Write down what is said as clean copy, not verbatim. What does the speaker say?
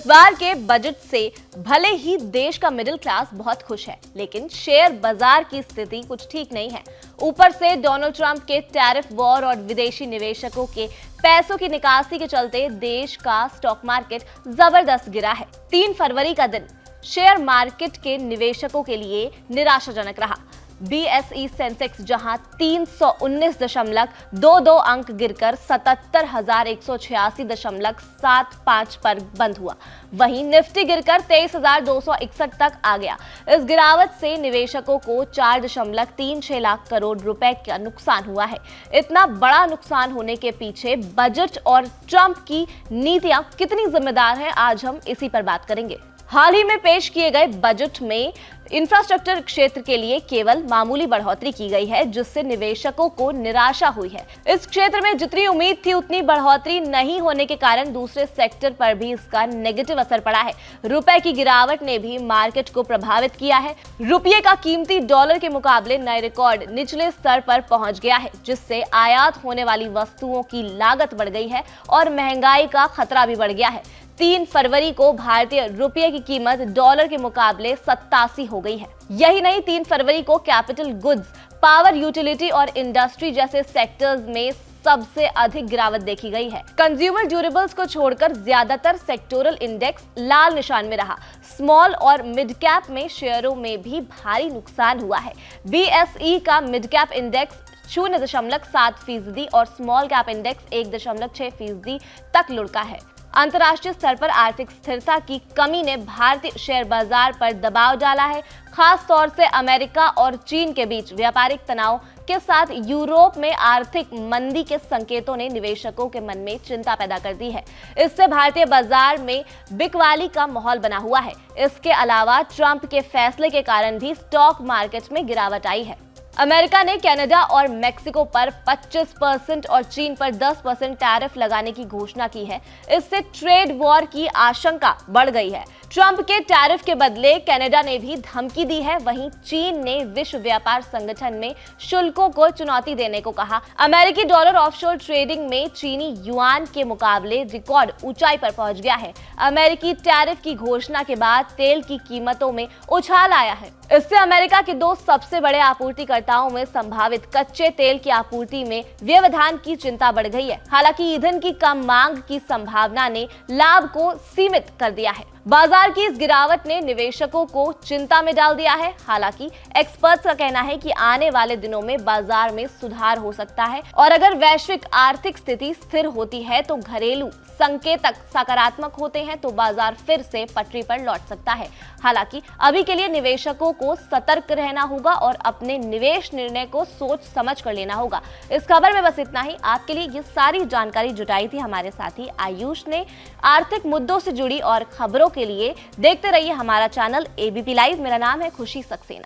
इस बार के बजट से भले ही देश का मिडिल क्लास बहुत खुश है, लेकिन शेयर बाजार की स्थिति कुछ ठीक नहीं है। ऊपर से डोनाल्ड ट्रंप के टैरिफ वॉर और विदेशी निवेशकों के पैसों की निकासी के चलते देश का स्टॉक मार्केट जबरदस्त गिरा है। 3 फरवरी का दिन शेयर मार्केट के निवेशकों के लिए निराशाजनक रहा। बीएसई सेंसेक्स जहां 319.22 अंक गिरकर 77,186.75 पर बंद हुआ, वहीं निफ्टी गिरकर 23,261 तक आ गया। इस गिरावट से निवेशकों को 4.36 लाख करोड़ रुपए का नुकसान हुआ है। इतना बड़ा नुकसान होने के पीछे बजट और ट्रंप की नीतियां कितनी जिम्मेदार है, आज हम इसी पर बात करेंगे। हाल ही में पेश किए गए बजट में इंफ्रास्ट्रक्चर क्षेत्र के लिए केवल मामूली बढ़ोतरी की गई है, जिससे निवेशकों को निराशा हुई है। इस क्षेत्र में जितनी उम्मीद थी उतनी बढ़ोतरी नहीं होने के कारण दूसरे सेक्टर पर भी इसका नेगेटिव असर पड़ा है। रुपए की गिरावट ने भी मार्केट को प्रभावित किया है। रुपये का कीमती डॉलर के मुकाबले नए रिकॉर्ड निचले स्तर पर पहुंच गया है, जिससे आयात होने वाली वस्तुओं की लागत बढ़ गई है और महंगाई का खतरा भी बढ़ गया है। 3 फरवरी को भारतीय रुपये की कीमत डॉलर के मुकाबले 87 हो गई है। यही नहीं, 3 फरवरी को कैपिटल गुड्स, पावर यूटिलिटी और इंडस्ट्री जैसे सेक्टर्स में सबसे अधिक गिरावट देखी गई है। कंज्यूमर ड्यूरेबल्स को छोड़कर ज्यादातर सेक्टोरल इंडेक्स लाल निशान में रहा। स्मॉल और मिड कैप में शेयरों में भी भारी नुकसान हुआ है। बीएसई का मिड कैप इंडेक्स 0.7% और स्मॉल कैप इंडेक्स 1.6% तक लुढ़का है। अंतर्राष्ट्रीय स्तर पर आर्थिक स्थिरता की कमी ने भारतीय शेयर बाजार पर दबाव डाला है। खास तौर से अमेरिका और चीन के बीच व्यापारिक तनाव के साथ यूरोप में आर्थिक मंदी के संकेतों ने निवेशकों के मन में चिंता पैदा कर दी है। इससे भारतीय बाजार में बिकवाली का माहौल बना हुआ है। इसके अलावा ट्रंप के फैसले के कारण भी स्टॉक मार्केट में गिरावट आई है। अमेरिका ने कनाडा और मेक्सिको पर 25% और चीन पर 10% टैरिफ लगाने की घोषणा की है। इससे ट्रेड वॉर की आशंका बढ़ गई है। ट्रंप के टैरिफ के बदले कनाडा ने भी धमकी दी है। वहीं चीन ने विश्व व्यापार संगठन में शुल्कों को चुनौती देने को कहा। अमेरिकी डॉलर ऑफशोर ट्रेडिंग में चीनी युआन के मुकाबले रिकॉर्ड ऊंचाई पर पहुंच गया है। अमेरिकी टैरिफ की घोषणा के बाद तेल की कीमतों में उछाल आया है। इससे अमेरिका के 2 सबसे बड़े आपूर्तिकर्ताओं में संभावित कच्चे तेल की आपूर्ति में व्यवधान की चिंता बढ़ गई है। हालांकि ईंधन की कम मांग की संभावना ने लाभ को सीमित कर दिया है। बाजार की इस गिरावट ने निवेशकों को चिंता में डाल दिया है। हालांकि एक्सपर्ट्स का कहना है कि आने वाले दिनों में बाजार में सुधार हो सकता है और अगर वैश्विक आर्थिक स्थिति स्थिर होती है तो घरेलू संकेतक सकारात्मक होते हैं तो बाजार फिर से पटरी पर लौट सकता है। हालांकि अभी के लिए निवेशकों को सतर्क रहना होगा और अपने निवेश निर्णय को सोच समझ कर लेना होगा। इस खबर में बस इतना ही। आपके लिए ये सारी जानकारी जुटाई थी हमारे साथी आयुष ने। आर्थिक मुद्दों से जुड़ी और खबरों के लिए देखते रहिए हमारा चैनल एबीपी लाइव। मेरा नाम है खुशी सक्सेना।